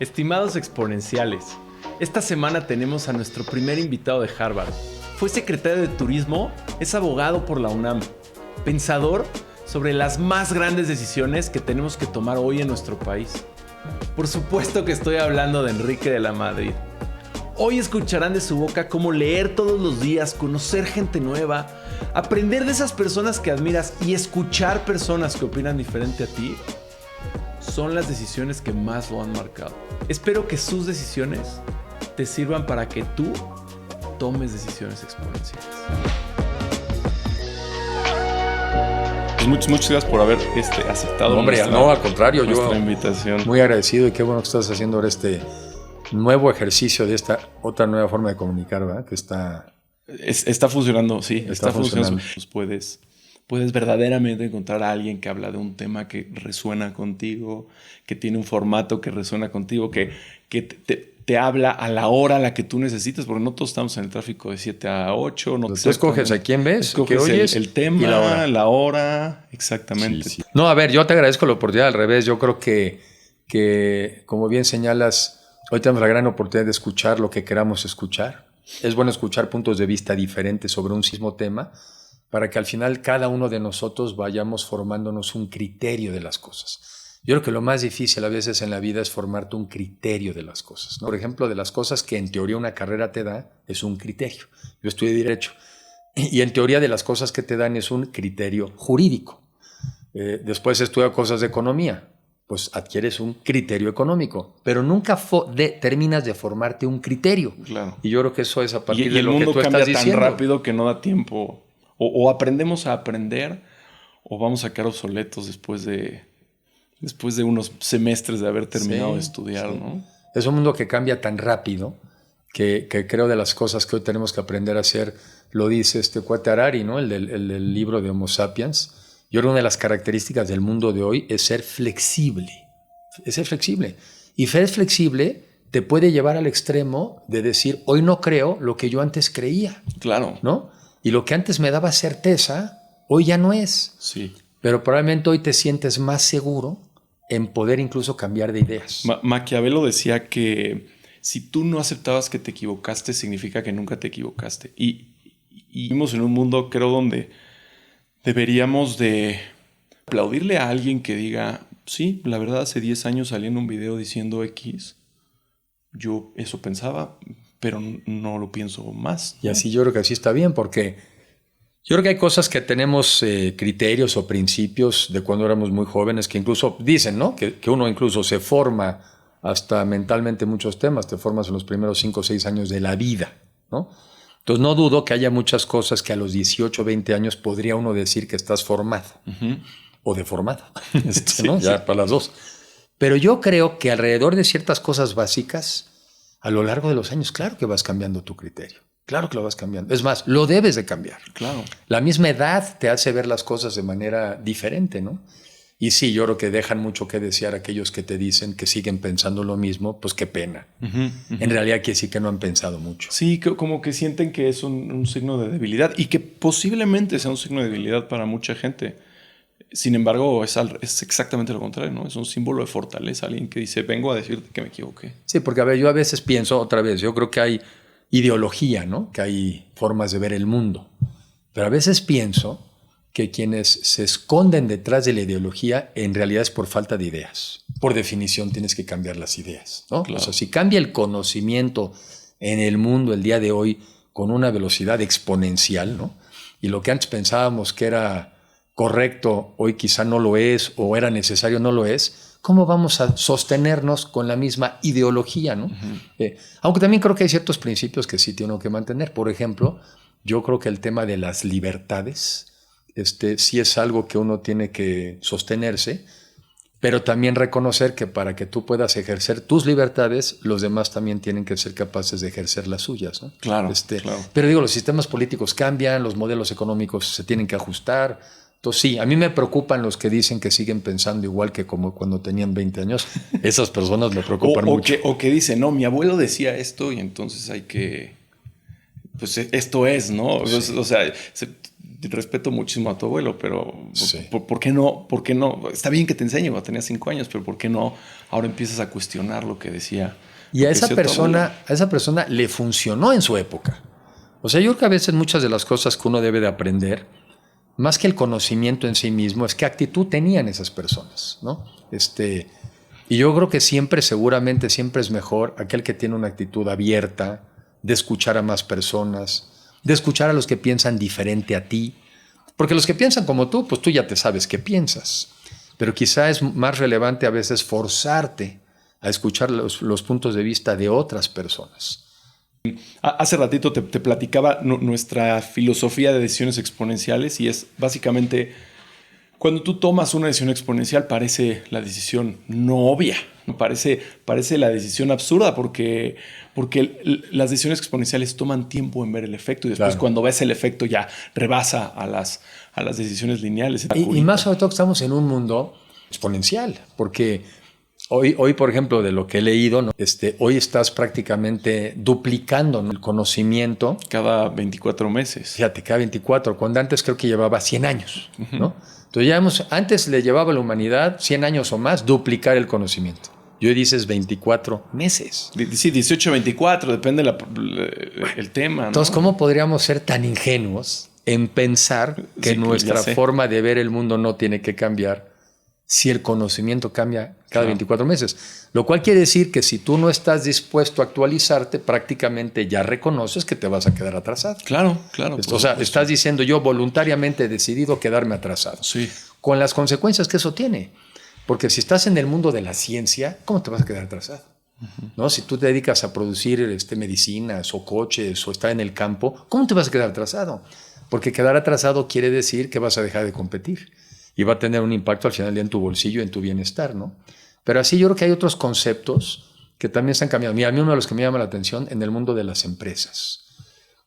Estimados exponenciales, esta semana tenemos a nuestro primer invitado de Harvard. Fue secretario de Turismo, es abogado por la UNAM, pensador sobre las más grandes decisiones que tenemos que tomar hoy en nuestro país. Por supuesto que estoy hablando de Enrique de la Madrid. Hoy escucharán de su boca cómo leer todos los días, conocer gente nueva, aprender de esas personas que admiras y escuchar personas que opinan diferente a ti. Son las decisiones que más lo han marcado. Espero que sus decisiones te sirvan para que tú tomes decisiones exponenciales. Pues muchas gracias por haber aceptado al contrario, nuestra invitación. Muy agradecido y qué bueno que estás haciendo ahora este nuevo ejercicio de esta otra nueva forma de comunicar, ¿verdad? Que está funcionando, sí. Está funcionando. Pues puedes verdaderamente encontrar a alguien que habla de un tema que resuena contigo, que tiene un formato que resuena contigo, que te habla a la hora a la que tú necesitas, porque no todos estamos en el tráfico de 7 a 8. No, tú escoges a quién ves, escoges qué oyes, el tema, y la hora, exactamente. Sí. No, a ver, yo te agradezco la oportunidad, al revés. Yo creo que como bien señalas, hoy tenemos la gran oportunidad de escuchar lo que queramos escuchar. Es bueno escuchar puntos de vista diferentes sobre un mismo tema, para que al final cada uno de nosotros vayamos formándonos un criterio de las cosas. Yo creo que lo más difícil a veces en la vida es formarte un criterio de las cosas, ¿no? Por ejemplo, de las cosas que en teoría una carrera te da, es un criterio. Yo estudié Derecho y en teoría de las cosas que te dan es un criterio jurídico. Después estudias cosas de economía, pues adquieres un criterio económico, pero nunca terminas de formarte un criterio. Claro. Y yo creo que eso es a partir y de lo que tú estás diciendo. el mundo cambia tan rápido que no da tiempo. O aprendemos a aprender o vamos a quedar obsoletos después de unos semestres de haber terminado de estudiar, sí. ¿No? Es un mundo que cambia tan rápido que creo de las cosas que hoy tenemos que aprender a hacer, lo dice este cuate Harari, ¿no? el del libro de Homo Sapiens. Yo creo que una de las características del mundo de hoy es ser flexible. Es ser flexible. Y ser flexible te puede llevar al extremo de decir, hoy no creo lo que yo antes creía. Claro. ¿No? Y lo que antes me daba certeza, hoy ya no es. Sí. Pero probablemente hoy te sientes más seguro en poder incluso cambiar de ideas. Maquiavelo decía que si tú no aceptabas que te equivocaste, significa que nunca te equivocaste. Y vivimos en un mundo, creo, donde deberíamos de aplaudirle a alguien que diga, sí, la verdad, hace 10 años salí en un video diciendo X. Yo eso pensaba, pero no lo pienso más. Y así yo creo que así está bien, porque yo creo que hay cosas que tenemos criterios o principios de cuando éramos muy jóvenes que incluso dicen, ¿no? Que uno incluso se forma hasta mentalmente muchos temas, te formas en los primeros 5 o 6 años de la vida, ¿no? Entonces no dudo que haya muchas cosas que a los 18 o 20 años podría uno decir que estás formado o deformado, ¿no? Sí. Ya para las dos. Pero yo creo que alrededor de ciertas cosas básicas, a lo largo de los años, claro que vas cambiando tu criterio. Claro que lo vas cambiando. Es más, lo debes de cambiar. Claro. La misma edad te hace ver las cosas de manera diferente, ¿no? Y sí, yo creo que dejan mucho que desear aquellos que te dicen que siguen pensando lo mismo, pues qué pena. En realidad quiere decir que no han pensado mucho. Sí, como que sienten que es un signo de debilidad y que posiblemente sea un signo de debilidad para mucha gente. Sin embargo, es exactamente lo contrario, ¿no? Es un símbolo de fortaleza. Alguien que dice, vengo a decirte que me equivoqué. Sí, porque a ver, yo a veces pienso, otra vez, yo creo que hay ideología, ¿no? Que hay formas de ver el mundo. Pero a veces pienso que quienes se esconden detrás de la ideología en realidad es por falta de ideas. Por definición tienes que cambiar las ideas, ¿no? Claro. O sea, si cambia el conocimiento en el mundo el día de hoy con una velocidad exponencial, ¿no? Y lo que antes pensábamos que era correcto, hoy quizá no lo es, o era necesario, no lo es, ¿cómo vamos a sostenernos con la misma ideología, ¿no? Aunque también creo que hay ciertos principios que sí tienen que mantener. Por ejemplo, yo creo que el tema de las libertades sí es algo que uno tiene que sostenerse, pero también reconocer que para que tú puedas ejercer tus libertades, los demás también tienen que ser capaces de ejercer las suyas, ¿no? Claro, claro. Pero digo, los sistemas políticos cambian, los modelos económicos se tienen que ajustar. Entonces sí, a mí me preocupan los que dicen que siguen pensando igual que como cuando tenían 20 años. Esas personas me preocupan mucho. O que dicen, no, mi abuelo decía esto y entonces hay que... Pues esto es, ¿no? Sí. O sea, respeto muchísimo a tu abuelo, pero Sí. ¿por qué no? ¿Por qué no? Está bien que te enseñe cuando tenía 5 años, pero ¿por qué no ahora empiezas a cuestionar lo que decía? Y lo a que esa decía tu abuelo? persona le funcionó en su época. O sea, yo creo que a veces muchas de las cosas que uno debe de aprender, más que el conocimiento en sí mismo, es qué actitud tenían esas personas, ¿no? Y yo creo que seguramente siempre es mejor aquel que tiene una actitud abierta, de escuchar a más personas, de escuchar a los que piensan diferente a ti. Porque los que piensan como tú, pues tú ya te sabes qué piensas. Pero quizá es más relevante a veces forzarte a escuchar los puntos de vista de otras personas. Hace ratito te platicaba nuestra filosofía de decisiones exponenciales y es básicamente cuando tú tomas una decisión exponencial parece la decisión no obvia, parece la decisión absurda porque las decisiones exponenciales toman tiempo en ver el efecto y después Claro. cuando ves el efecto ya rebasa a las decisiones lineales. Y más sobre todo que estamos en un mundo exponencial, porque hoy, por ejemplo, de lo que he leído, ¿no? Hoy estás prácticamente duplicando, ¿no?, el conocimiento. Cada 24 meses. Fíjate, cada 24, cuando antes creo que llevaba 100 años, ¿no? Entonces antes le llevaba a la humanidad 100 años o más duplicar el conocimiento. Y hoy dices 24 meses. Sí, 18, 24, depende el tema, ¿no? Entonces, ¿cómo podríamos ser tan ingenuos en pensar que Sí, nuestra ya sé. forma de ver el mundo no tiene que cambiar si el conocimiento cambia cada 24 meses? Lo cual quiere decir que si tú no estás dispuesto a actualizarte, prácticamente ya reconoces que te vas a quedar atrasado. Claro. O sea, estás diciendo yo voluntariamente he decidido quedarme atrasado. Sí. Con las consecuencias que eso tiene. Porque si estás en el mundo de la ciencia, ¿cómo te vas a quedar atrasado? ¿No? Si tú te dedicas a producir medicinas o coches o estar en el campo, ¿cómo te vas a quedar atrasado? Porque quedar atrasado quiere decir que vas a dejar de competir y va a tener un impacto al final del día en tu bolsillo y en tu bienestar, ¿no? Pero así yo creo que hay otros conceptos que también están cambiando. Mira, a mí uno de los que me llama la atención en el mundo de las empresas.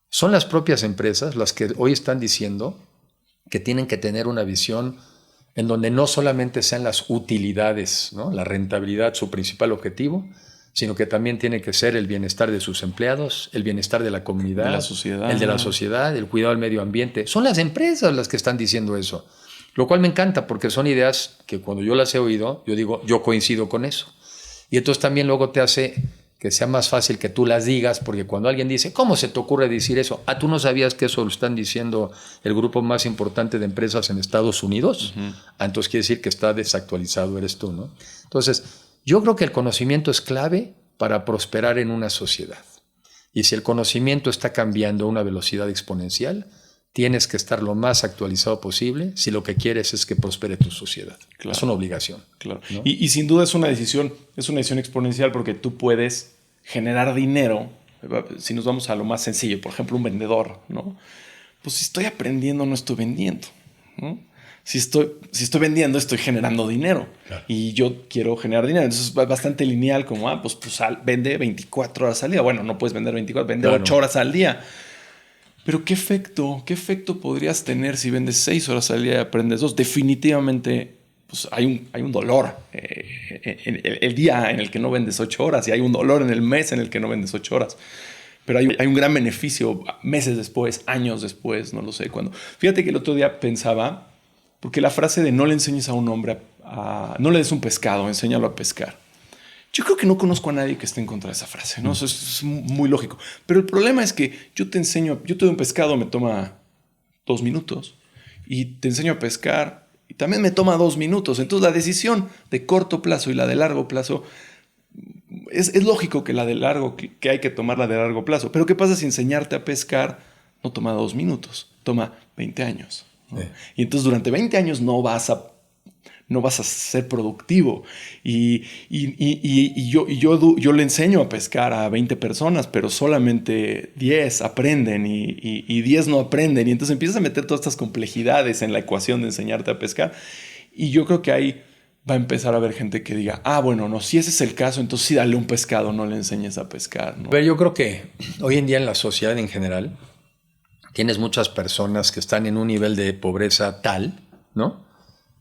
Son las propias empresas las que hoy están diciendo que tienen que tener una visión en donde no solamente sean las utilidades, ¿no?, la rentabilidad su principal objetivo, sino que también tiene que ser el bienestar de sus empleados, el bienestar de la comunidad, De la sociedad. el de la sociedad, el cuidado del medio ambiente. Son las empresas las que están diciendo eso, lo cual me encanta porque son ideas que cuando yo las he oído, yo digo, yo coincido con eso. Y entonces también luego te hace que sea más fácil que tú las digas, porque cuando alguien dice, ¿cómo se te ocurre decir eso? Ah, ¿tú no sabías que eso lo están diciendo el grupo más importante de empresas en Estados Unidos? Ah, entonces quiere decir que está desactualizado, eres tú, ¿no? Entonces, yo creo que el conocimiento es clave para prosperar en una sociedad. Y si el conocimiento está cambiando a una velocidad exponencial, tienes que estar lo más actualizado posible si lo que quieres es que prospere tu sociedad. Claro. Es una obligación. Claro. ¿No? Y sin duda es una decisión exponencial porque tú puedes generar dinero. Si nos vamos a lo más sencillo, por ejemplo, un vendedor, ¿no? Pues si estoy aprendiendo, no estoy vendiendo, ¿no? Si estoy vendiendo, estoy generando dinero. Claro. Y yo quiero generar dinero. Entonces es bastante lineal, como, vende 24 horas al día. Bueno, no puedes vender 24, vende 8 horas al día. Pero ¿qué efecto podrías tener si vendes 6 horas al día y aprendes 2? Definitivamente pues hay un dolor en el día en el que no vendes 8 horas y hay un dolor en el mes en el que no vendes 8 horas. Pero hay un gran beneficio meses después, años después, no lo sé cuándo. Fíjate que el otro día pensaba, porque la frase de no le enseñes a un hombre, no le des un pescado, enséñalo a pescar. Yo creo que no conozco a nadie que esté en contra de esa frase, ¿no? Eso es muy lógico. Pero el problema es que yo te doy un pescado, me toma 2 minutos. Y te enseño a pescar y también me toma 2 minutos. Entonces la decisión de corto plazo y la de largo plazo, es lógico que que hay que tomar la de largo plazo. Pero ¿qué pasa si enseñarte a pescar no toma 2 minutos? Toma 20 años. ¿No? Sí. Y entonces durante 20 años no vas a ser productivo. Y yo le enseño a pescar a 20 personas, pero solamente 10 aprenden y 10 no aprenden. Y entonces empiezas a meter todas estas complejidades en la ecuación de enseñarte a pescar. Y yo creo que ahí va a empezar a haber gente que diga, bueno, no, si ese es el caso, entonces sí dale un pescado, no le enseñes a pescar, ¿no? Pero yo creo que hoy en día en la sociedad en general tienes muchas personas que están en un nivel de pobreza tal, ¿no?,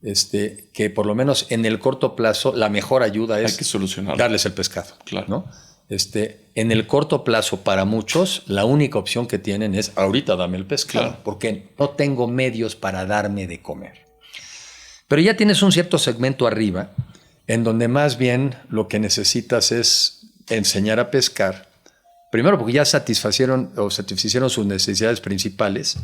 que por lo menos en el corto plazo la mejor ayuda es hay que solucionarlo, darles el pescado, claro, ¿no? En el corto plazo, para muchos, la única opción que tienen es ahorita dame el pescado, Claro. porque no tengo medios para darme de comer. Pero ya tienes un cierto segmento arriba, en donde más bien lo que necesitas es enseñar a pescar. Primero porque ya satisfacieron sus necesidades principales,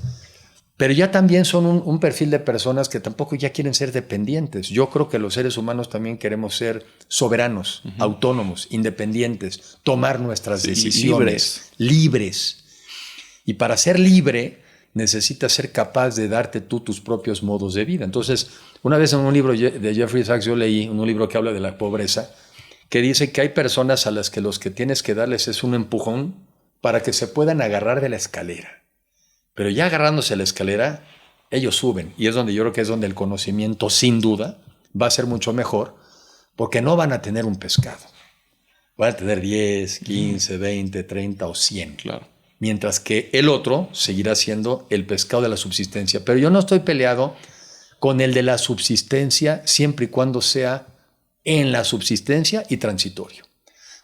pero ya también son un perfil de personas que tampoco ya quieren ser dependientes. Yo creo que los seres humanos también queremos ser soberanos, autónomos, independientes, tomar nuestras decisiones, libres. Y para ser libre necesitas ser capaz de darte tú tus propios modos de vida. Entonces, una vez en un libro de Jeffrey Sachs yo leí un libro que habla de la pobreza, que dice que hay personas a las que los que tienes que darles es un empujón para que se puedan agarrar de la escalera. Pero ya agarrándose a la escalera, ellos suben. Y es donde yo creo que es donde el conocimiento, sin duda, va a ser mucho mejor, porque no van a tener un pescado. Van a tener 10, 15, 20, 30 o 100. Claro. Mientras que el otro seguirá siendo el pescado de la subsistencia. Pero yo no estoy peleado con el de la subsistencia siempre y cuando sea en la subsistencia y transitorio.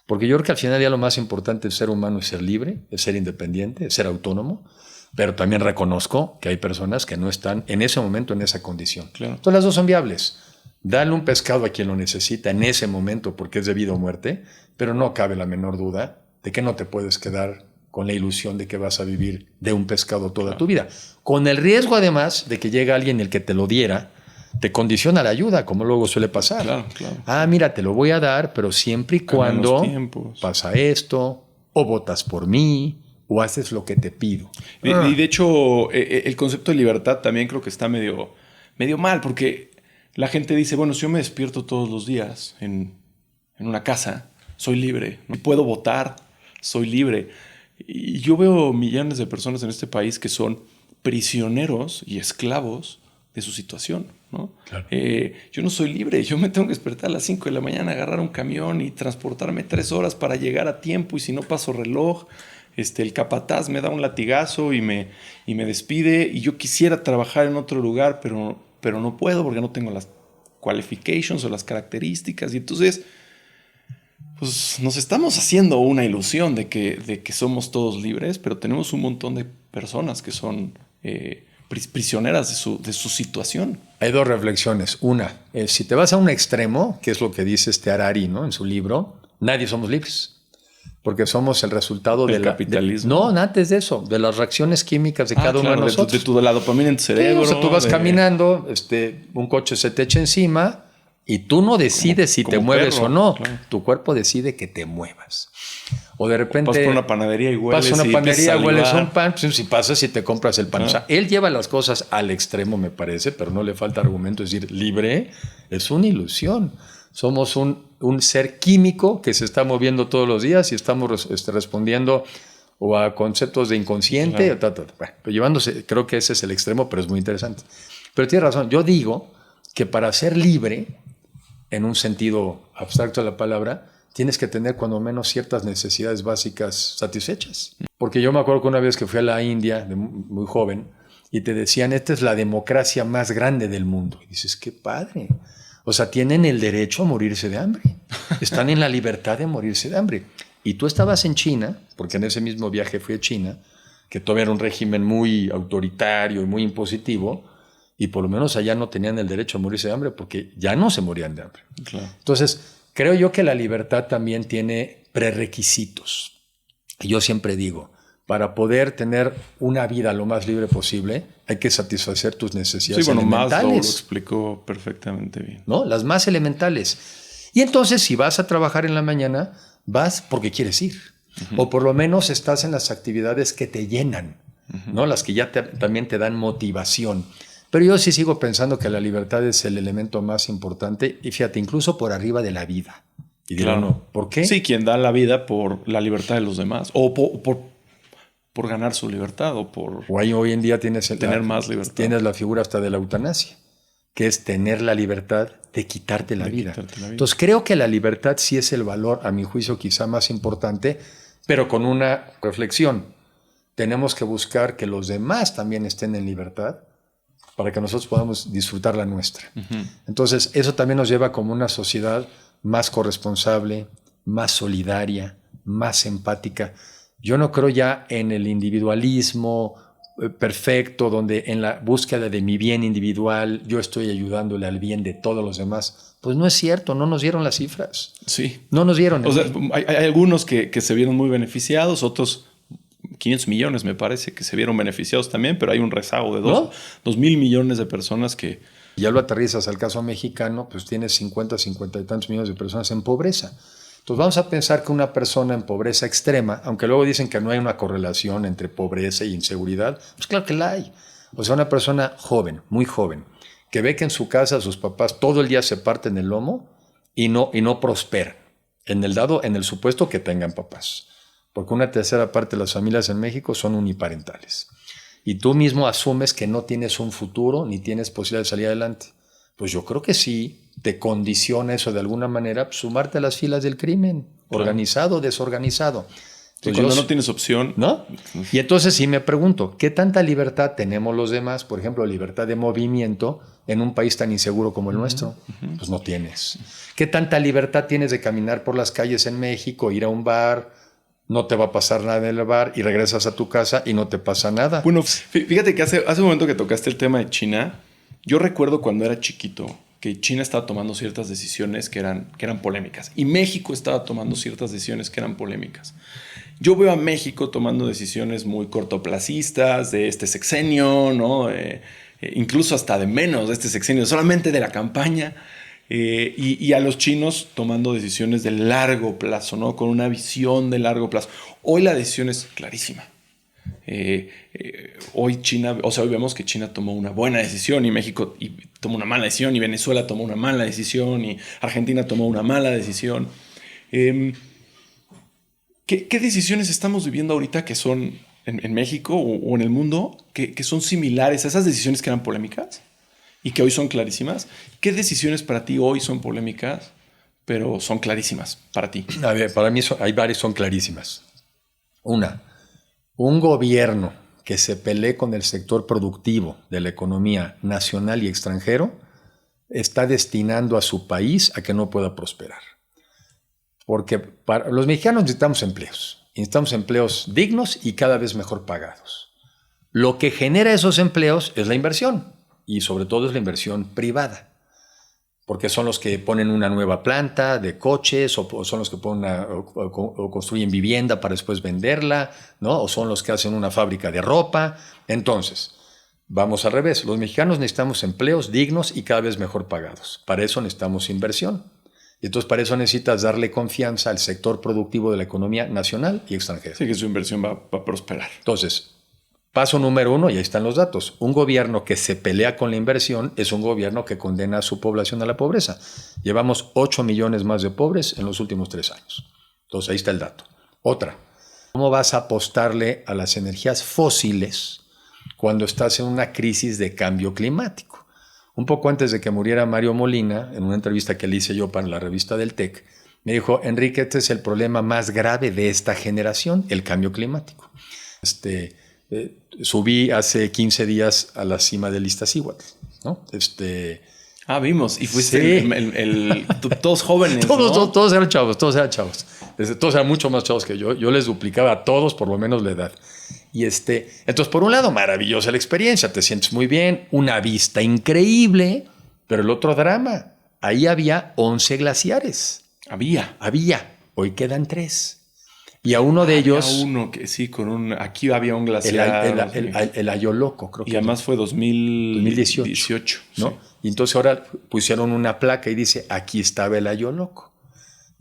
Porque yo creo que al final ya lo más importante del ser humano es ser libre, es ser independiente, es ser autónomo, pero también reconozco que hay personas que no están en ese momento en esa condición. Claro. Entonces las dos son viables. Dale un pescado a quien lo necesita en ese momento porque es de vida o muerte, pero no cabe la menor duda de que no te puedes quedar con la ilusión de que vas a vivir de un pescado toda tu vida. Con el riesgo además de que llegue alguien el que te lo diera, te condiciona la ayuda, como luego suele pasar. Claro, claro. Ah, mira, te lo voy a dar, pero siempre y cuando los tiempos. pasa esto, o votas por mí, o haces lo que te pido. Y de hecho, el concepto de libertad también creo que está medio mal, porque la gente dice, bueno, si yo me despierto todos los días en una casa, soy libre, no puedo votar, soy libre. Y yo veo millones de personas en este país que son prisioneros y esclavos de su situación, ¿no? Claro. Yo no soy libre, yo me tengo que despertar a las 5 de la mañana, agarrar un camión y transportarme 3 horas para llegar a tiempo, y si no paso reloj, el capataz me da un latigazo y me despide, y yo quisiera trabajar en otro lugar, pero no puedo porque no tengo las qualifications o las características, y entonces pues nos estamos haciendo una ilusión de que somos todos libres, pero tenemos un montón de personas que son prisioneras de su situación. Hay dos reflexiones. Una, si te vas a un extremo, que es lo que dice Harari, ¿no? En su libro, nadie somos libres. Porque somos el resultado del capitalismo. No, antes de eso, de las reacciones químicas de cada uno de nosotros. De la dopamina en tu cerebro. Sí, o sea, tú vas caminando, un coche se te echa encima y tú no decides si te mueves o no. Claro. Tu cuerpo decide que te muevas. O de repente pasas por una panadería y hueles. Pasas una panadería, hueles un pan, pues, si pasas y te compras el pan. O sea, él lleva las cosas al extremo, me parece, pero no le falta argumento. Es decir, libre es una ilusión. Somos un ser químico que se está moviendo todos los días y estamos respondiendo o a conceptos de inconsciente. Claro. Bueno, pero llevándose, creo que ese es el extremo, pero es muy interesante. Pero tienes razón. Yo digo que para ser libre, en un sentido abstracto de la palabra, tienes que tener cuando menos ciertas necesidades básicas satisfechas. Porque yo me acuerdo que una vez que fui a la India, muy joven, y te decían, esta es la democracia más grande del mundo. Y dices, qué padre. O sea, tienen el derecho a morirse de hambre. Están en la libertad de morirse de hambre. Y tú estabas en China, porque en ese mismo viaje fui a China, que todavía era un régimen muy autoritario y muy impositivo, y por lo menos allá no tenían el derecho a morirse de hambre porque ya no se morían de hambre. Claro. Entonces, creo yo que la libertad también tiene prerequisitos. Y yo siempre digo, para poder tener una vida lo más libre posible, hay que satisfacer tus necesidades elementales. Maslow lo explicó perfectamente bien. ¿No? Las más elementales. Y entonces, si vas a trabajar en la mañana, vas porque quieres ir. O por lo menos estás en las actividades que te llenan, ¿no? Las que ya también te dan motivación. Pero yo sí sigo pensando que la libertad es el elemento más importante y fíjate, incluso por arriba de la vida. Y dirán, no, ¿por qué? Sí, quien da la vida por la libertad de los demás o por ganar su libertad o por hoy en día tienes tener más libertad. Tienes la figura hasta de la eutanasia, que es tener la libertad de quitarte la vida. Entonces creo que la libertad sí es el valor, a mi juicio, quizá más importante, pero con una reflexión. Tenemos que buscar que los demás también estén en libertad para que nosotros podamos disfrutar la nuestra. Entonces, eso también nos lleva como una sociedad más corresponsable, más solidaria, más empática. Yo no creo ya en el individualismo perfecto, donde en la búsqueda de mi bien individual yo estoy ayudándole al bien de todos los demás. Pues no es cierto, no nos dieron las cifras. Sí. No nos dieron. O sea, hay algunos que se vieron muy beneficiados, otros 500 millones me parece que se vieron beneficiados también, pero hay un rezago de 2,000 millones de personas que... Ya lo aterrizas al caso mexicano, pues tienes 50 y tantos millones de personas en pobreza. Entonces vamos a pensar que una persona en pobreza extrema, aunque luego dicen que no hay una correlación entre pobreza e inseguridad, pues claro que la hay. O sea, una persona joven, muy joven, que ve que en su casa sus papás todo el día se parten el lomo y no prosperan, en el supuesto que tengan papás. Porque una tercera parte de las familias en México son uniparentales. Y tú mismo asumes que no tienes un futuro ni tienes posibilidad de salir adelante. Pues yo creo que sí, te condiciona eso de alguna manera, pues, sumarte a las filas del crimen, claro. Organizado o desorganizado. Y cuando no tienes opción. ¿No? Y entonces sí me pregunto, ¿qué tanta libertad tenemos los demás? Por ejemplo, libertad de movimiento en un país tan inseguro como el nuestro. Pues no tienes. ¿Qué tanta libertad tienes de caminar por las calles en México, ir a un bar? No te va a pasar nada en el bar y regresas a tu casa y no te pasa nada. Bueno, fíjate que hace un momento que tocaste el tema de China, yo recuerdo cuando era chiquito que China estaba tomando ciertas decisiones que eran polémicas y México estaba tomando ciertas decisiones que eran polémicas. Yo veo a México tomando decisiones muy cortoplacistas de este sexenio, ¿no? Incluso hasta de menos de este sexenio, solamente de la campaña. Y a los chinos tomando decisiones de largo plazo, ¿no? Con una visión de largo plazo. Hoy la decisión es clarísima. Hoy vemos que China tomó una buena decisión y México tomó una mala decisión y Venezuela tomó una mala decisión y Argentina tomó una mala decisión. ¿Qué decisiones estamos viviendo ahorita que son en México o en el mundo que son similares a esas decisiones que eran polémicas? Y que hoy son clarísimas. ¿Qué decisiones para ti hoy son polémicas, pero son clarísimas para ti? A ver, para mí hay varias son clarísimas. Un gobierno que se pelee con el sector productivo de la economía nacional y extranjero está destinando a su país a que no pueda prosperar. Porque para los mexicanos necesitamos empleos dignos y cada vez mejor pagados. Lo que genera esos empleos es la inversión. Y sobre todo es la inversión privada, porque son los que ponen una nueva planta de coches o son los que ponen o construyen vivienda para después venderla, ¿no? O son los que hacen una fábrica de ropa. Entonces, vamos al revés. Los mexicanos necesitamos empleos dignos y cada vez mejor pagados. Para eso necesitamos inversión. Y entonces para eso necesitas darle confianza al sector productivo de la economía nacional y extranjera. Sí, que su inversión va a prosperar. Entonces, paso número 1, y ahí están los datos. Un gobierno que se pelea con la inversión es un gobierno que condena a su población a la pobreza. Llevamos 8 millones más de pobres en los últimos 3 años. Entonces ahí está el dato. Otra, ¿cómo vas a apostarle a las energías fósiles cuando estás en una crisis de cambio climático? Un poco antes de que muriera Mario Molina, en una entrevista que le hice yo para la revista del TEC, me dijo, Enrique, este es el problema más grave de esta generación, el cambio climático. Subí hace 15 días a la cima del Iztaccíhuatl, ¿no? Vimos. Y fuiste todos jóvenes, ¿no? Todos eran chavos. Todos eran mucho más chavos que yo. Yo les duplicaba a todos por lo menos la edad. Y entonces, por un lado, maravillosa la experiencia. Te sientes muy bien. Una vista increíble. Pero el otro drama. Ahí había 11 glaciares. Había. Hoy quedan 3. Y a uno de ellos... uno que sí, aquí había un glaciar. El Ayoloco, creo que. Y además fue 2018. ¿no? Sí. Y entonces ahora pusieron una placa y dice, aquí estaba el Ayoloco.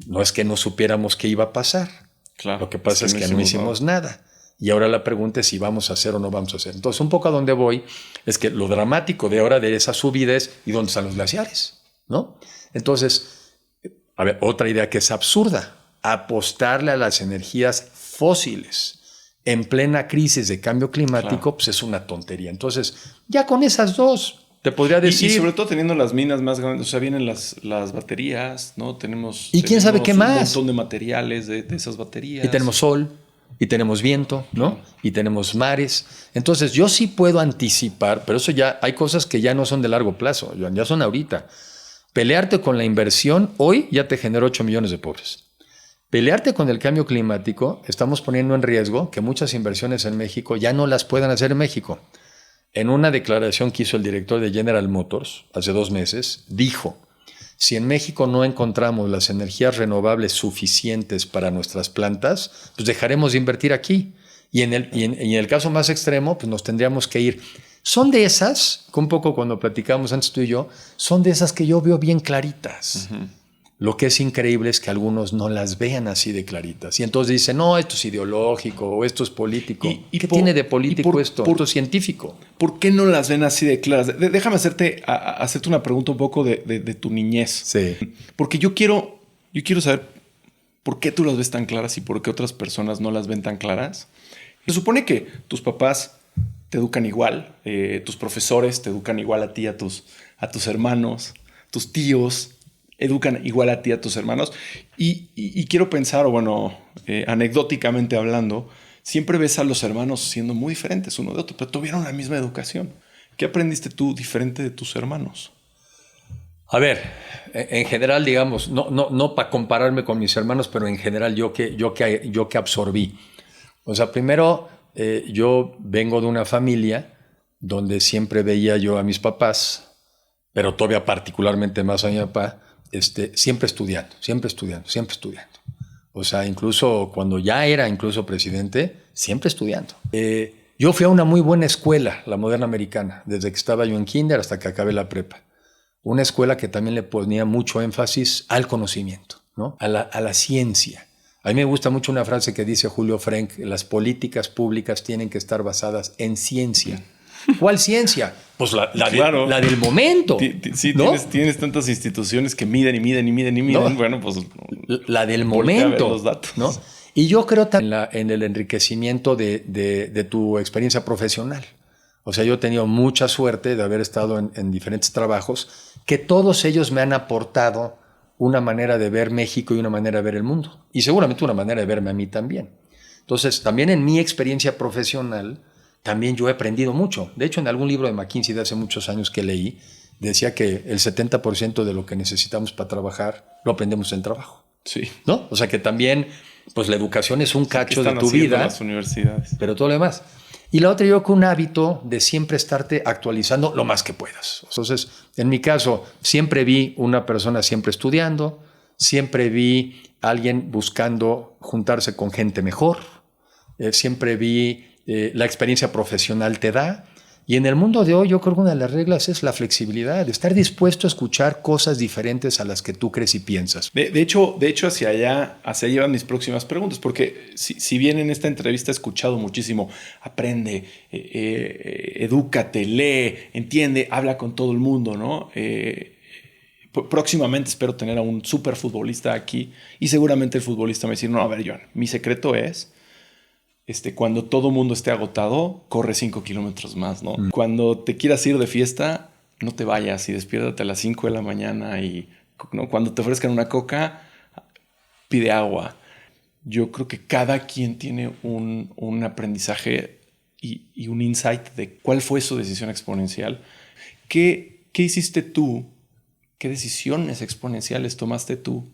No es que no supiéramos qué iba a pasar. Claro. Lo que pasa es que no hicimos nada. Y ahora la pregunta es si vamos a hacer o no vamos a hacer. Entonces, un poco a donde voy es que lo dramático de ahora de esa subida es ¿y dónde están los glaciares? ¿No? Entonces, a ver, otra idea que es absurda. Apostarle a las energías fósiles en plena crisis de cambio climático, claro, pues es una tontería. Entonces, ya con esas dos, te podría decir... Y sobre todo teniendo las minas más grandes, o sea, vienen las baterías, ¿no? ¿Y quién sabe qué más? Un montón de materiales de esas baterías. Y tenemos sol, y tenemos viento, ¿no? Claro. Y tenemos mares. Entonces, yo sí puedo anticipar, pero eso ya, hay cosas que ya no son de largo plazo, ya son ahorita. Pelearte con la inversión, hoy ya te generó 8 millones de pobres. Pelearte con el cambio climático, estamos poniendo en riesgo que muchas inversiones en México ya no las puedan hacer en México. En una declaración que hizo el director de General Motors hace 2 meses, dijo: si en México no encontramos las energías renovables suficientes para nuestras plantas, pues dejaremos de invertir aquí. Y en el caso más extremo, pues nos tendríamos que ir. Son de esas, que un poco cuando platicamos antes tú y yo, son de esas que yo veo bien claritas. Uh-huh. Lo que es increíble es que algunos no las vean así de claritas. Y entonces dicen, no, esto es ideológico o esto es político. ¿Qué tiene de político esto? Esto es científico. ¿Por qué no las ven así de claras? Déjame hacerte una pregunta un poco de tu niñez. Sí. Porque yo quiero saber por qué tú las ves tan claras y por qué otras personas no las ven tan claras. Se supone que tus papás te educan igual, tus profesores te educan igual a ti, a tus hermanos, tus tíos educan igual a ti, a tus hermanos. Y quiero pensar, o bueno, anecdóticamente hablando, siempre ves a los hermanos siendo muy diferentes uno de otro, pero tuvieron la misma educación. ¿Qué aprendiste tú diferente de tus hermanos? A ver, en general, digamos, no para compararme con mis hermanos, pero en general yo que absorbí. O sea, primero, yo vengo de una familia donde siempre veía yo a mis papás, pero todavía particularmente más a mi papá, siempre estudiando. O sea, incluso cuando ya era incluso presidente, siempre estudiando. Yo fui a una muy buena escuela, la Moderna Americana, desde que estaba yo en kinder hasta que acabé la prepa. Una escuela que también le ponía mucho énfasis al conocimiento, ¿no? a la ciencia. A mí me gusta mucho una frase que dice Julio Frenk: las políticas públicas tienen que estar basadas en ciencia. ¿Cuál ciencia? Pues claro. la del momento. Sí, ¿no? tienes tantas instituciones que miden y miden y miden y miden. No. Bueno, pues la del momento. Los datos. ¿No? Y yo creo también en el enriquecimiento de tu experiencia profesional. O sea, yo he tenido mucha suerte de haber estado en diferentes trabajos, que todos ellos me han aportado una manera de ver México y una manera de ver el mundo. Y seguramente una manera de verme a mí también. Entonces, también en mi experiencia profesional, también yo he aprendido mucho. De hecho, en algún libro de McKinsey de hace muchos años que leí, decía que el 70% de lo que necesitamos para trabajar lo aprendemos en trabajo. Sí. ¿No? O sea que también, pues la educación es un cacho de tu vida. Las universidades. Pero todo lo demás. Y la otra, yo con un hábito de siempre estarte actualizando lo más que puedas. Entonces, en mi caso, siempre vi una persona siempre estudiando, siempre vi a alguien buscando juntarse con gente mejor, siempre vi la experiencia profesional te da. Y en el mundo de hoy yo creo que una de las reglas es la flexibilidad, de estar dispuesto a escuchar cosas diferentes a las que tú crees y piensas. De hecho hacia allá van mis próximas preguntas, porque si bien en esta entrevista he escuchado muchísimo, aprende, edúcate, lee, entiende, habla con todo el mundo, ¿no? Próximamente espero tener a un súper futbolista aquí y seguramente el futbolista me va a decir, no, a ver, Joan, mi secreto es... cuando todo mundo esté agotado, corre 5 kilómetros más, ¿no? Cuando te quieras ir de fiesta, no te vayas y despiértate a las 5 de la mañana y, ¿no? Cuando te ofrezcan una coca, pide agua. Yo creo que cada quien tiene un aprendizaje y un insight de cuál fue su decisión exponencial. ¿Qué hiciste tú? ¿Qué decisiones exponenciales tomaste tú?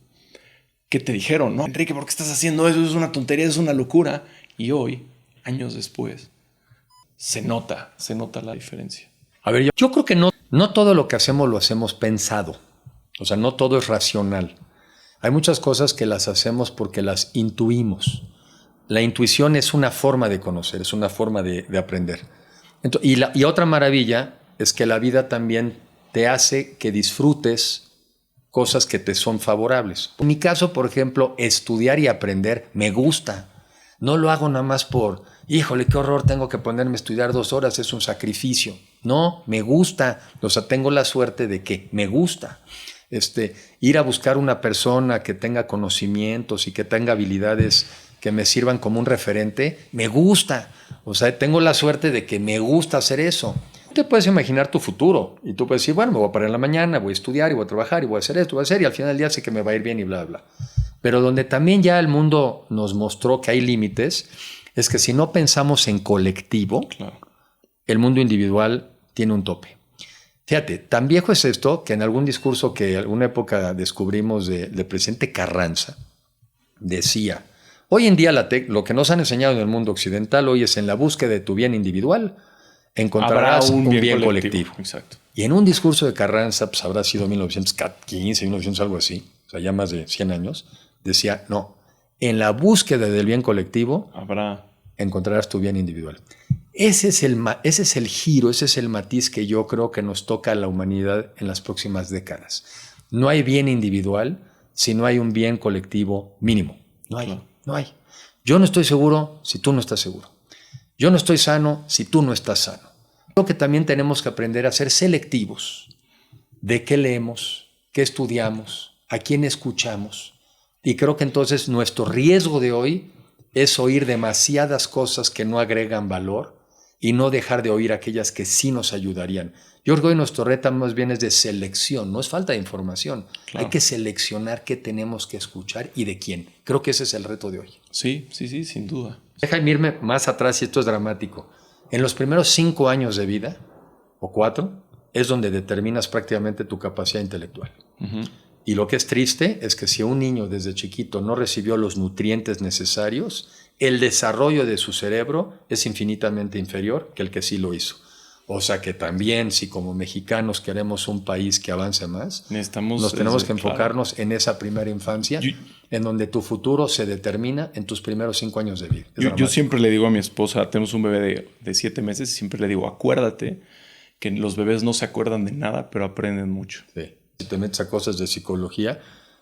¿Qué te dijeron, no? Enrique, ¿por qué estás haciendo eso? Es una tontería, es una locura. Y hoy, años después, se nota la diferencia. A ver, yo creo que no todo lo que hacemos lo hacemos pensado. O sea, no todo es racional. Hay muchas cosas que las hacemos porque las intuimos. La intuición es una forma de conocer, es una forma de aprender. Entonces, y otra maravilla es que la vida también te hace que disfrutes cosas que te son favorables. En mi caso, por ejemplo, estudiar y aprender me gusta. No lo hago nada más por, híjole, qué horror, tengo que ponerme a estudiar 2 horas, es un sacrificio. No, me gusta. O sea, tengo la suerte de que me gusta. Ir a buscar una persona que tenga conocimientos y que tenga habilidades que me sirvan como un referente, me gusta. O sea, tengo la suerte de que me gusta hacer eso. Te puedes imaginar tu futuro y tú puedes decir, bueno, me voy a parar en la mañana, voy a estudiar y voy a trabajar y voy a hacer esto, voy a hacer y al final del día sé que me va a ir bien y bla, bla. Pero donde también ya el mundo nos mostró que hay límites, es que si no pensamos en colectivo, claro, el mundo individual tiene un tope. Fíjate, tan viejo es esto que en algún discurso que en alguna época descubrimos del presidente Carranza, decía, hoy en día lo que nos han enseñado en el mundo occidental hoy es en la búsqueda de tu bien individual, encontrarás un bien colectivo. Exacto. Y en un discurso de Carranza, pues habrá sido 1915, 1900, algo así, o sea, ya más de 100 años, decía, no, en la búsqueda del bien colectivo encontrarás tu bien individual. Ese es el giro, ese es el matiz que yo creo que nos toca a la humanidad en las próximas décadas. No hay bien individual si no hay un bien colectivo mínimo. No hay. Yo no estoy seguro si tú no estás seguro. Yo no estoy sano si tú no estás sano. Creo que también tenemos que aprender a ser selectivos de qué leemos, qué estudiamos, a quién escuchamos. Y creo que entonces nuestro riesgo de hoy es oír demasiadas cosas que no agregan valor y no dejar de oír aquellas que sí nos ayudarían. Yo creo que hoy nuestro reto más bien es de selección, no es falta de información. Claro. Hay que seleccionar qué tenemos que escuchar y de quién. Creo que ese es el reto de hoy. Sí, sin duda. Déjame irme más atrás y esto es dramático. En los primeros 5 años de vida, o 4, es donde determinas prácticamente tu capacidad intelectual. Uh-huh. Y lo que es triste es que si un niño desde chiquito no recibió los nutrientes necesarios, el desarrollo de su cerebro es infinitamente inferior que el que sí lo hizo. O sea que también, si como mexicanos queremos un país que avance más, nos tenemos que enfocarnos en esa primera infancia, en donde tu futuro se determina en tus primeros 5 años de vida. Yo siempre le digo a mi esposa, tenemos un bebé de 7 meses, y siempre le digo, acuérdate que los bebés no se acuerdan de nada, pero aprenden mucho. Sí. Si te metes a cosas de psicología,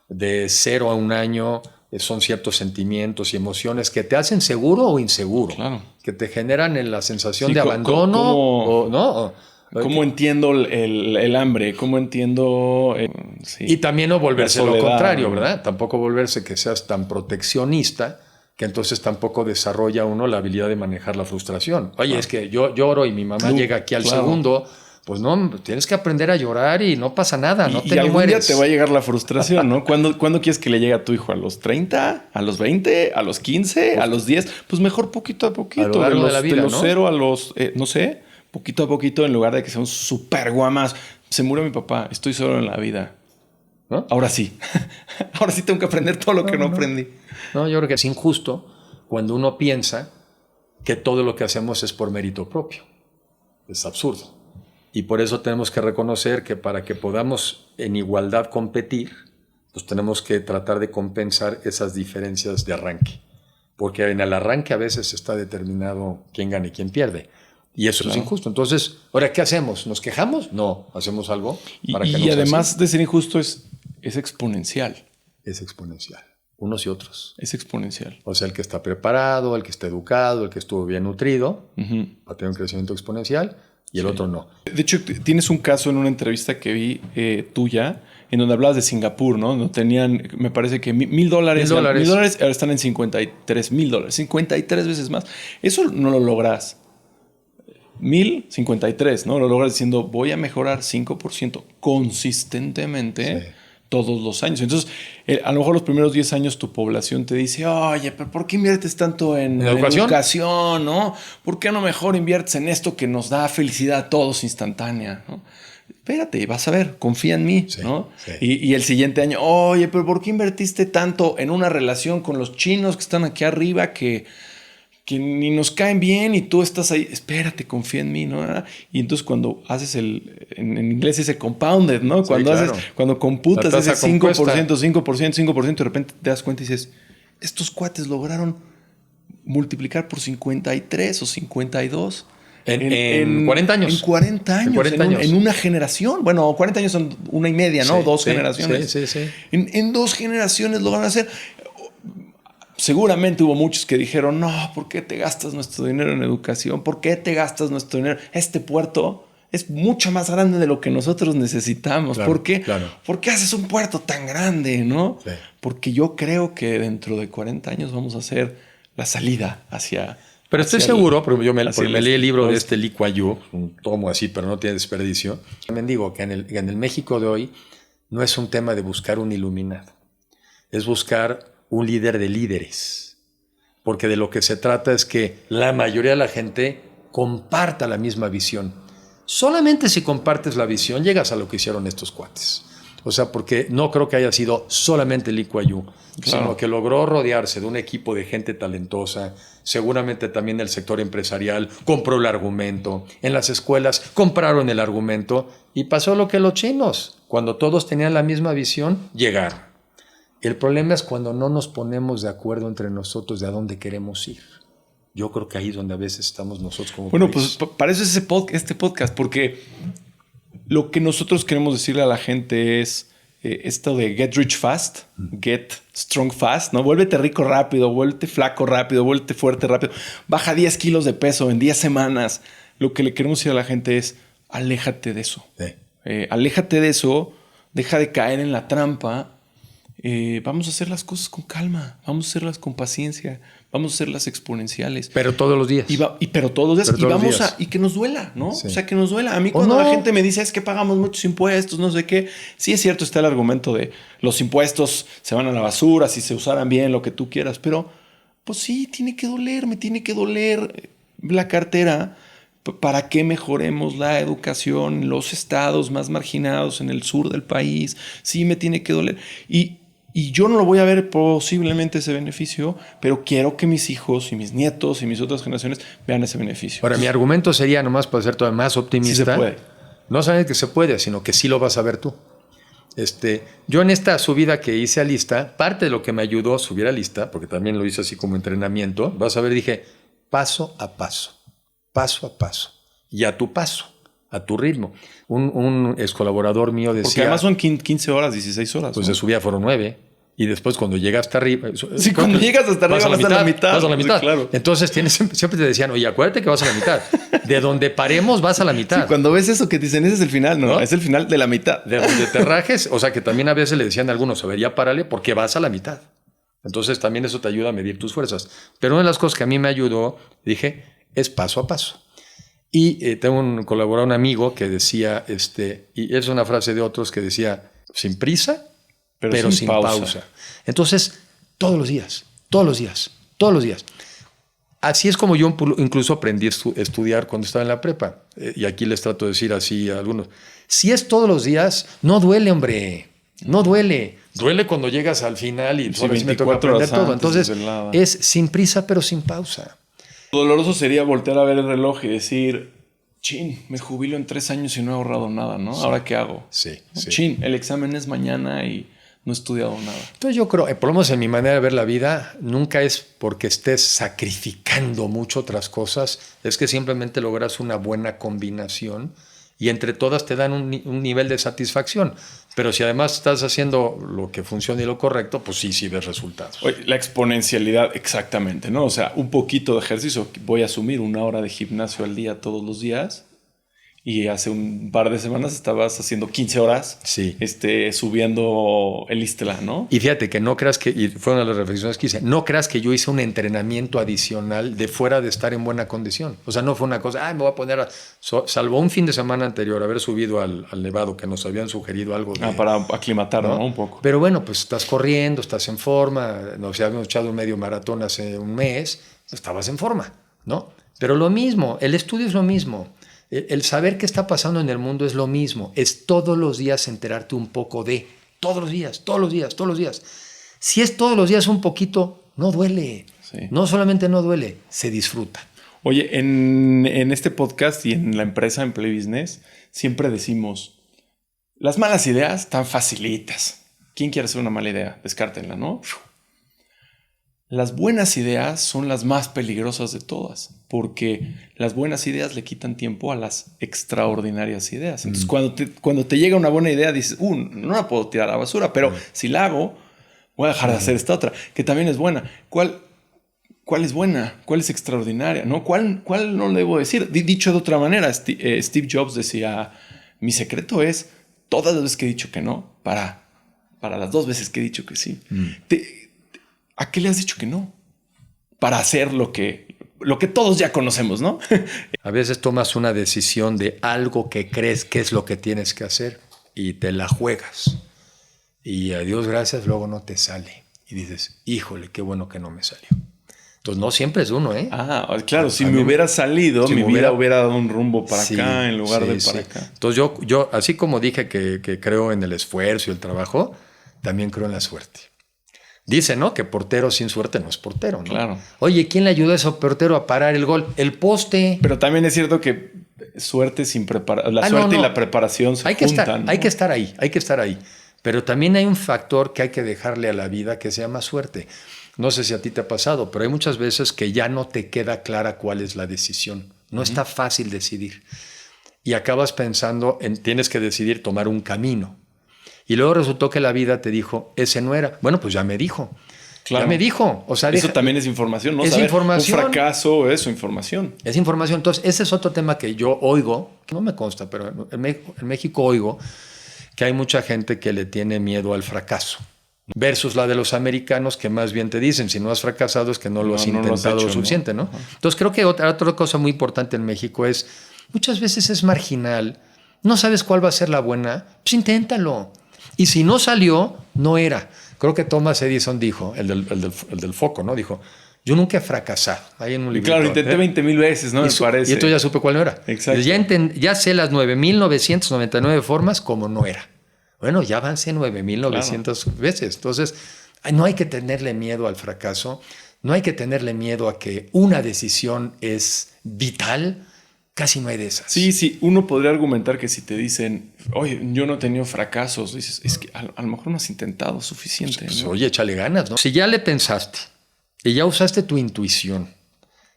de 0 a 1 año son ciertos sentimientos y emociones que te hacen seguro o inseguro, claro, que te generan la sensación de abandono. ¿Cómo entiendo el hambre? ¿Cómo entiendo...? Sí, y también no volverse lo contrario, ¿verdad? Tampoco volverse que seas tan proteccionista que entonces tampoco desarrolla uno la habilidad de manejar la frustración. Oye, es que yo lloro y mi mamá llega aquí al segundo... Pues no, tienes que aprender a llorar y no pasa nada, no te algún mueres. Día te va a llegar la frustración, ¿no? ¿Cuándo quieres que le llegue a tu hijo? ¿A los 30? ¿A los 20? ¿A los 15? ¿A los 10? Pues mejor poquito a poquito. A lo largo de la vida, de los 0 a los, no sé, poquito a poquito, en lugar de que seamos súper guamas. Se murió mi papá, estoy solo en la vida. ¿No? Ahora sí. Ahora sí tengo que aprender todo lo que no aprendí. No, yo creo que es injusto cuando uno piensa que todo lo que hacemos es por mérito propio. Es absurdo. Y por eso tenemos que reconocer que para que podamos en igualdad competir, pues tenemos que tratar de compensar esas diferencias de arranque. Porque en el arranque a veces está determinado quién gana y quién pierde. Y eso es injusto. Entonces, ¿ahora qué hacemos? ¿Nos quejamos? No, hacemos algo para que no sea así. Y además de ser injusto es exponencial. Es exponencial. Unos y otros. Es exponencial. O sea, el que está preparado, el que está educado, el que estuvo bien nutrido, va a tener un crecimiento exponencial. Y el otro no. De hecho, tienes un caso en una entrevista que vi tuya, en donde hablabas de Singapur, ¿no? No tenían, me parece que $1,000. $1,000 ahora están en $53,000. 53 veces más. Eso no lo logras. 1,053, ¿no? Lo logras diciendo, voy a mejorar 5% consistentemente todos los años. Entonces, a lo mejor los primeros 10 años tu población te dice, oye, pero ¿por qué inviertes tanto en educación, no? ¿Por qué no mejor inviertes en esto que nos da felicidad a todos instantánea, ¿no? Espérate, vas a ver, confía en mí, ¿no? Sí. Y el siguiente año, oye, pero ¿por qué invertiste tanto en una relación con los chinos que están aquí arriba que ni nos caen bien y tú estás ahí? Espérate, confía en mí, ¿no? Y entonces cuando haces en inglés dice compounded, ¿no? Cuando computas ese 5%, de repente te das cuenta y dices, estos cuates lograron multiplicar por 53 o 52 en 40 años. En 40 años. En una generación. Bueno, 40 años son 1.5, ¿no? 2 generaciones. Sí. En 2 generaciones lograron hacer. Seguramente hubo muchos que dijeron, no, ¿por qué te gastas nuestro dinero en educación? ¿Por qué te gastas nuestro dinero? Este puerto es mucho más grande de lo que nosotros necesitamos. Claro, ¿Por qué? Claro. ¿Por qué haces un puerto tan grande, no? Sí. Porque yo creo que dentro de 40 años vamos a hacer la salida hacia... Pero estoy seguro, porque yo me leí el libro de Lee Kuan Yew, un tomo así, pero no tiene desperdicio. También digo que en el México de hoy no es un tema de buscar un iluminado. Es buscar un líder de líderes, porque de lo que se trata es que la mayoría de la gente comparta la misma visión. Solamente si compartes la visión llegas a lo que hicieron estos cuates. O sea, porque no creo que haya sido solamente Lee Kuan Yew, sino que logró rodearse de un equipo de gente talentosa, seguramente también el sector empresarial compró el argumento, en las escuelas compraron el argumento y pasó lo que los chinos, cuando todos tenían la misma visión, llegaron. El problema es cuando no nos ponemos de acuerdo entre nosotros de a dónde queremos ir. Yo creo que ahí es donde a veces estamos nosotros como Bueno, país. pues para eso es este podcast, porque lo que nosotros queremos decirle a la gente es esto de get rich fast, get strong fast, ¿no? Vuélvete rico rápido, vuélvete flaco rápido, vuélvete fuerte rápido. Baja 10 kilos de peso en 10 semanas. Lo que le queremos decir a la gente es aléjate de eso. Sí. Aléjate de eso, deja de caer en la trampa. Vamos a hacer las cosas con calma, vamos a hacerlas con paciencia, vamos a hacerlas exponenciales. Pero todos los días. Pero todos los días. Pero todos los días. Y que nos duela, ¿no? Sí. O sea, que nos duela. A mí cuando la gente me dice es que pagamos muchos impuestos, no sé qué. Sí es cierto, está el argumento de los impuestos se van a la basura si se usaran bien, lo que tú quieras. Pero pues sí, tiene que doler, me tiene que doler la cartera para que mejoremos la educación en los estados más marginados, en el sur del país. Sí me tiene que doler. Y yo no lo voy a ver posiblemente ese beneficio, pero quiero que mis hijos y mis nietos y mis otras generaciones vean ese beneficio. Ahora, mi argumento sería, nomás para ser todavía más optimista, Sí se puede. No solamente que se puede, sino que sí lo vas a ver tú. Yo en esta subida que hice a lista, parte de lo que me ayudó a subir a lista, porque también lo hice así como entrenamiento, vas a ver, dije, paso a paso y a tu paso, a tu ritmo. Un ex colaborador mío decía... Porque además son 15 horas, 16 horas. Pues ¿no? de subida fueron 9. Y después cuando llegas hasta arriba... Sí, cuando llegas hasta arriba vas a la mitad. Vas a la mitad. Sí, claro. Entonces siempre te decían, oye, acuérdate que vas a la mitad. De donde paremos vas a la mitad. Sí, cuando ves eso que te dicen, ese es el final, ¿no? Es el final de la mitad. De donde te rajes, o sea que también a veces le decían a algunos, a ver, ya párale porque vas a la mitad. Entonces también eso te ayuda a medir tus fuerzas. Pero una de las cosas que a mí me ayudó, dije, es paso a paso. Y tengo un colaborador, un amigo que decía, y es una frase de otros que decía, sin prisa, pero sin pausa. Entonces, todos los días. Así es como yo incluso aprendí a estudiar cuando estaba en la prepa. Y aquí les trato de decir así a algunos. Si es todos los días, no duele, hombre. No duele. Duele cuando llegas al final y sí, me toca aprender todo. Entonces, es sin prisa, pero sin pausa. Doloroso sería voltear a ver el reloj y decir, chin, me jubilo en 3 años y no he ahorrado nada, ¿no? Sí. ¿Ahora qué hago? Sí. Chin, el examen es mañana y no he estudiado nada. Entonces yo creo, por lo menos en mi manera de ver la vida, nunca es porque estés sacrificando mucho otras cosas, es que simplemente logras una buena combinación y entre todas te dan un nivel de satisfacción. Pero si además estás haciendo lo que funciona y lo correcto, pues sí ves resultados. Oye, la exponencialidad, exactamente, ¿no? O sea, un poquito de ejercicio. Voy a asumir 1 hora de gimnasio al día todos los días. Y hace un par de semanas estabas haciendo 15 horas subiendo el Istla, ¿no? Y fíjate que no creas que, y fue una de las reflexiones que hice, no creas que yo hice un entrenamiento adicional de fuera de estar en buena condición. O sea, no fue una cosa, me voy a poner, salvo un fin de semana anterior, haber subido al Nevado, que nos habían sugerido algo. Para aclimatar, ¿no? Un poco. Pero bueno, pues estás corriendo, estás en forma, nos habíamos echado un medio maratón hace un mes, estabas en forma, ¿no? Pero lo mismo, el estudio es lo mismo. El saber qué está pasando en el mundo es lo mismo. Es todos los días enterarte un poco de. Todos los días. Si es todos los días un poquito, no duele. Sí. No solamente no duele, se disfruta. Oye, en este podcast y en la empresa, en Play Business, siempre decimos, las malas ideas están facilitas. ¿Quién quiere hacer una mala idea? Descártenla, ¿no? Las buenas ideas son las más peligrosas de todas, porque las buenas ideas le quitan tiempo a las extraordinarias ideas. Entonces, cuando te llega una buena idea, dices, no la puedo tirar a la basura, pero si la hago, voy a dejar de hacer esta otra, que también es buena. ¿Cuál es buena? ¿Cuál es extraordinaria? ¿No? ¿Cuál no le debo decir? Dicho de otra manera, Steve Jobs decía, mi secreto es, todas las veces que he dicho que no, para las 2 veces que he dicho que sí. ¿A qué le has dicho que no? Para hacer lo que todos ya conocemos, ¿no? A veces tomas una decisión de algo que crees que es lo que tienes que hacer y te la juegas. Y a Dios gracias, luego no te sale. Y dices, híjole, qué bueno que no me salió. Entonces no siempre es uno, ¿eh? Claro, si me hubiera salido, si mi me vida hubiera dado un rumbo para Sí, acá en lugar de sí, para sí. acá. Entonces yo, así como dije que creo en el esfuerzo y el trabajo, también creo en la suerte. Dice, ¿no? Que portero sin suerte no es portero, ¿no? Claro. Oye, ¿quién le ayudó a ese portero a parar el gol? El poste. Pero también es cierto que suerte sin preparación, la Ah, suerte no, no. y la preparación se Hay que juntan. estar, ¿no? hay que estar ahí, hay que estar ahí. Pero también hay un factor que hay que dejarle a la vida que se llama suerte. No sé si a ti te ha pasado, pero hay muchas veces que ya no te queda clara cuál es la decisión. No está fácil decidir. Y acabas pensando en tienes que decidir tomar un camino. Y luego resultó que la vida te dijo, ese no era. Bueno, pues ya me dijo. Claro. Ya me dijo. O sea, eso también es información, ¿no? Es Saber información. Un fracaso es información. Es información. Entonces, ese es otro tema que yo oigo, que no me consta, pero en México oigo que hay mucha gente que le tiene miedo al fracaso. Versus la de los americanos que más bien te dicen, si no has fracasado es que no lo has intentado lo suficiente, ¿no? Entonces creo que otra cosa muy importante en México es, muchas veces es marginal, no sabes cuál va a ser la buena, pues inténtalo. Y si no salió, no era. Creo que Thomas Edison dijo, el del foco, ¿no? Dijo, yo nunca he fracasado. Ahí en un libro. Claro, intenté 20,000 veces, ¿no? Me parece. Y entonces ya supe cuál no era. Exacto. Ya sé las 9,999 formas como no era. Bueno, ya avancé 9,900 veces. Entonces, no hay que tenerle miedo al fracaso. No hay que tenerle miedo a que una decisión es vital. Casi no hay de esas. Sí, uno podría argumentar que si te dicen, oye, yo no he tenido fracasos, dices, es que a lo mejor no has intentado suficiente. Pues, ¿no? oye, échale ganas, ¿no? Si ya le pensaste y ya usaste tu intuición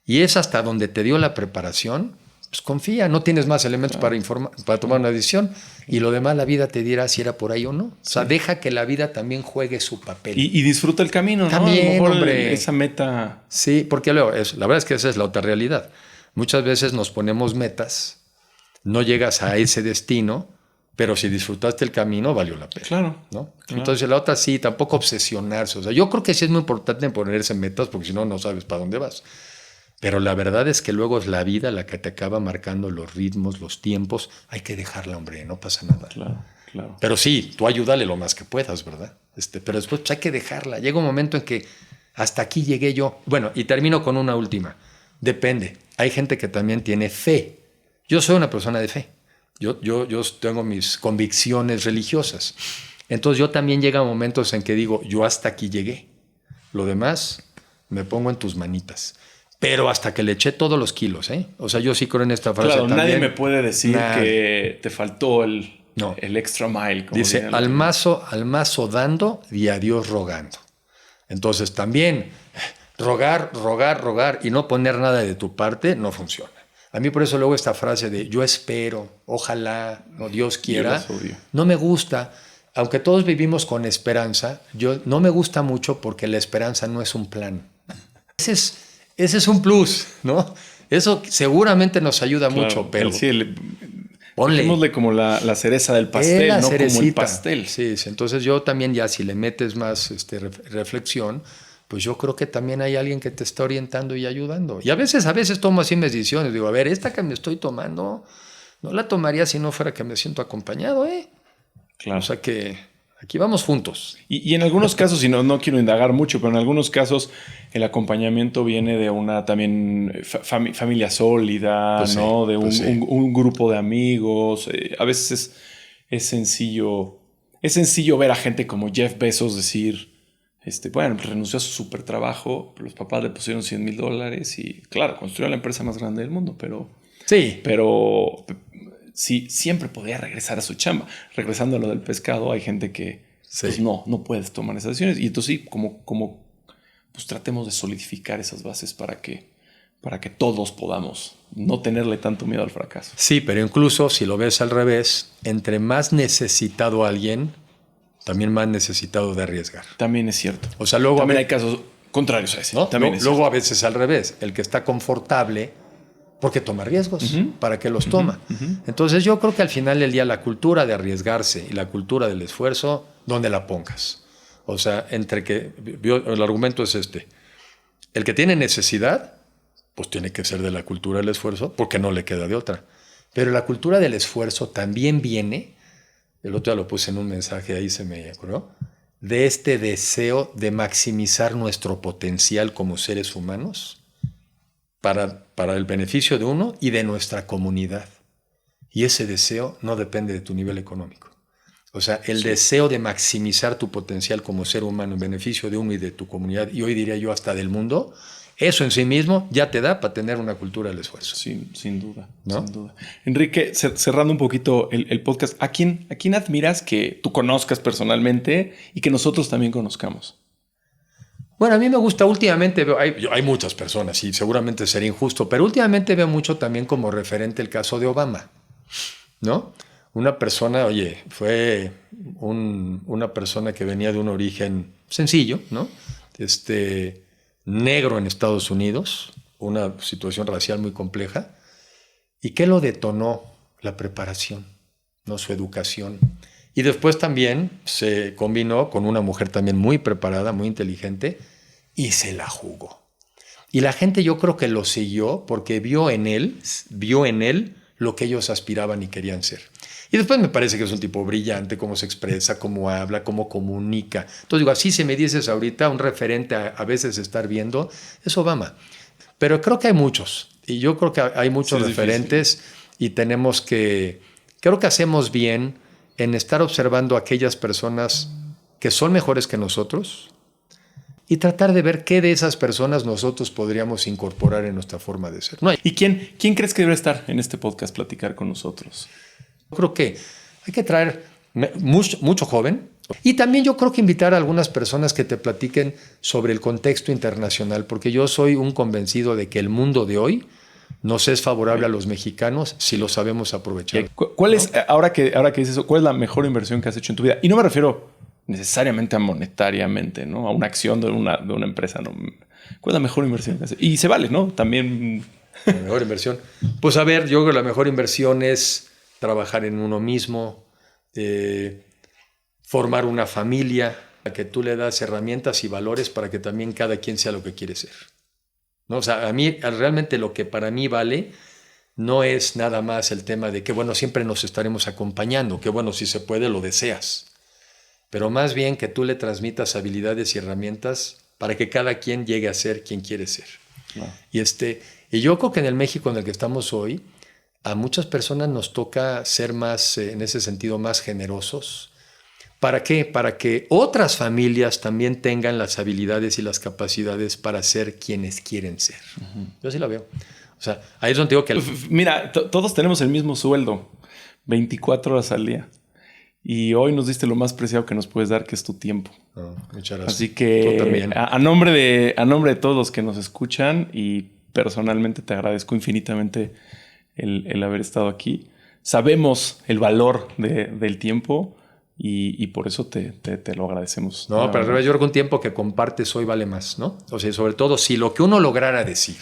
y es hasta donde te dio la preparación, pues confía, no tienes más elementos para tomar una decisión y lo demás la vida te dirá si era por ahí o no. O sea, deja que la vida también juegue su papel. Y disfruta el camino, también, ¿no? A lo mejor hombre. esa meta. Sí, porque luego, la verdad es que esa es la otra realidad. Muchas veces nos ponemos metas, no llegas a ese destino, pero si disfrutaste el camino, valió la pena. Claro. ¿no? Claro. Entonces la otra sí, tampoco obsesionarse. O sea, yo creo que sí es muy importante ponerse metas porque si no, no sabes para dónde vas. Pero la verdad es que luego es la vida la que te acaba marcando los ritmos, los tiempos. Hay que dejarla, hombre, no pasa nada. Claro. Pero sí, tú ayúdale lo más que puedas, ¿verdad? Pero después pues, hay que dejarla. Llega un momento en que hasta aquí llegué yo. Bueno, y termino con una última. Depende. Hay gente que también tiene fe. Yo soy una persona de fe. Yo tengo mis convicciones religiosas. Entonces yo también llega momentos en que digo, yo hasta aquí llegué. Lo demás me pongo en tus manitas. Pero hasta que le eché todos los kilos, ¿eh? O sea, yo sí creo en esta frase claro, también. nadie me puede decir que te faltó el extra mile. Como dice, al mazo dando y a Dios rogando. Entonces también rogar y no poner nada de tu parte no funciona. A mí por eso luego esta frase de yo espero, ojalá, no Dios quiera, no me gusta. Aunque todos vivimos con esperanza, no me gusta mucho porque la esperanza no es un plan. Ese es un plus, ¿no? Eso seguramente nos ayuda mucho, pero ponle como la cereza del pastel, no como el pastel. Sí, entonces yo también ya si le metes más reflexión, pues yo creo que también hay alguien que te está orientando y ayudando. Y a veces tomo así mis decisiones. Digo, a ver, esta que me estoy tomando, no la tomaría si no fuera que me siento acompañado, ¿eh? Claro. O sea que aquí vamos juntos. Y en algunos casos, y no quiero indagar mucho, pero en algunos casos el acompañamiento viene de una también familia sólida, pues ¿no? De un grupo de amigos. A veces es sencillo ver a gente como Jeff Bezos decir... bueno, renunció a su super trabajo, los papás le pusieron $100,000 y claro, construyó la empresa más grande del mundo, pero sí, siempre podía regresar a su chamba. Regresando a lo del pescado, hay gente que pues no puedes tomar esas decisiones y entonces sí, como pues tratemos de solidificar esas bases para que todos podamos no tenerle tanto miedo al fracaso. Sí, pero incluso si lo ves al revés, entre más necesitado alguien, también más necesitado de arriesgar. También es cierto. O sea, luego también hay casos contrarios a ese. ¿no? También luego a veces al revés. El que está confortable, porque toma riesgos. ¿Para qué los toma? Entonces yo creo que al final del día la cultura de arriesgarse y la cultura del esfuerzo, ¿dónde la pongas? O sea, el argumento es este. El que tiene necesidad, pues tiene que ser de la cultura del esfuerzo, porque no le queda de otra. Pero la cultura del esfuerzo también viene... El otro día lo puse en un mensaje, ahí se me ocurrió, de este deseo de maximizar nuestro potencial como seres humanos para el beneficio de uno y de nuestra comunidad. Y ese deseo no depende de tu nivel económico. O sea, el deseo de maximizar tu potencial como ser humano en beneficio de uno y de tu comunidad, y hoy diría yo hasta del mundo, eso en sí mismo ya te da para tener una cultura del esfuerzo. Sin duda, ¿no? Sin duda. Enrique, cerrando un poquito el podcast, ¿a quién admiras que tú conozcas personalmente y que nosotros también conozcamos? Bueno, a mí me gusta últimamente, hay muchas personas y seguramente sería injusto, pero últimamente veo mucho también como referente el caso de Obama, ¿no? Una persona, fue una persona que venía de un origen sencillo, ¿no? Negro en Estados Unidos, una situación racial muy compleja. ¿Y qué lo detonó? La preparación, ¿no? Su educación. Y después también se combinó con una mujer también muy preparada, muy inteligente, y se la jugó. Y la gente yo creo que lo siguió porque vio en él lo que ellos aspiraban y querían ser. Y después me parece que es un tipo brillante, cómo se expresa, cómo habla, cómo comunica. Entonces digo, así si me dices ahorita, un referente a veces estar viendo, es Obama. Pero creo que hay muchos. Y yo creo que hay muchos referentes y creo que hacemos bien en estar observando a aquellas personas que son mejores que nosotros y tratar de ver qué de esas personas nosotros podríamos incorporar en nuestra forma de ser. ¿Y quién crees que debe estar en este podcast platicar con nosotros? Yo creo que hay que traer mucho joven y también yo creo que invitar a algunas personas que te platiquen sobre el contexto internacional, porque yo soy un convencido de que el mundo de hoy nos es favorable a los mexicanos si lo sabemos aprovechar. ¿Cuál es, ahora que dices eso, cuál es la mejor inversión que has hecho en tu vida? Y no me refiero necesariamente a monetariamente, ¿no? A una acción de una empresa, ¿no? ¿Cuál es la mejor inversión que has hecho? Y se vale, ¿no? También... La mejor inversión. Pues a ver, yo creo que la mejor inversión es trabajar en uno mismo, formar una familia, a que tú le das herramientas y valores para que también cada quien sea lo que quiere ser, ¿no? O sea, a mí realmente lo que para mí vale no es nada más el tema de que, bueno, siempre nos estaremos acompañando, que bueno, si se puede lo deseas, pero más bien que tú le transmitas habilidades y herramientas para que cada quien llegue a ser quien quiere ser. No. Y yo creo que en el México en el que estamos hoy, a muchas personas nos toca ser más, en ese sentido, más generosos. ¿Para qué? Para que otras familias también tengan las habilidades y las capacidades para ser quienes quieren ser. Uh-huh. Yo así lo veo. O sea, ahí es donde digo que... Mira, todos tenemos el mismo sueldo, 24 horas al día. Y hoy nos diste lo más preciado que nos puedes dar, que es tu tiempo. Oh, muchas gracias. Así que a nombre de todos los que nos escuchan y personalmente te agradezco infinitamente el haber estado aquí. Sabemos el valor del tiempo y por eso te lo agradecemos. No, pero al revés, yo creo que un tiempo que compartes hoy vale más, ¿no? O sea, sobre todo si lo que uno lograra decir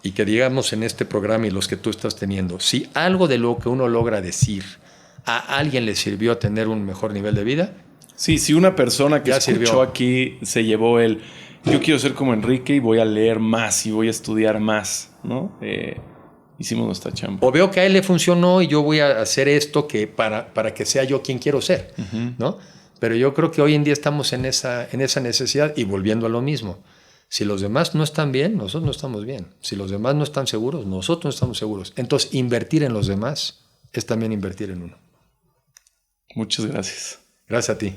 y que digamos en este programa y los que tú estás teniendo, si algo de lo que uno logra decir a alguien le sirvió a tener un mejor nivel de vida. Sí, si una persona que escuchó aquí se llevó yo quiero ser como Enrique y voy a leer más y voy a estudiar más, ¿no? Hicimos nuestra chamba. O veo que a él le funcionó y yo voy a hacer esto que para que sea yo quien quiero ser, uh-huh. ¿no? Pero yo creo que hoy en día estamos en esa necesidad y volviendo a lo mismo. Si los demás no están bien, nosotros no estamos bien. Si los demás no están seguros, nosotros no estamos seguros. Entonces, invertir en los demás es también invertir en uno. Muchas gracias. Gracias a ti.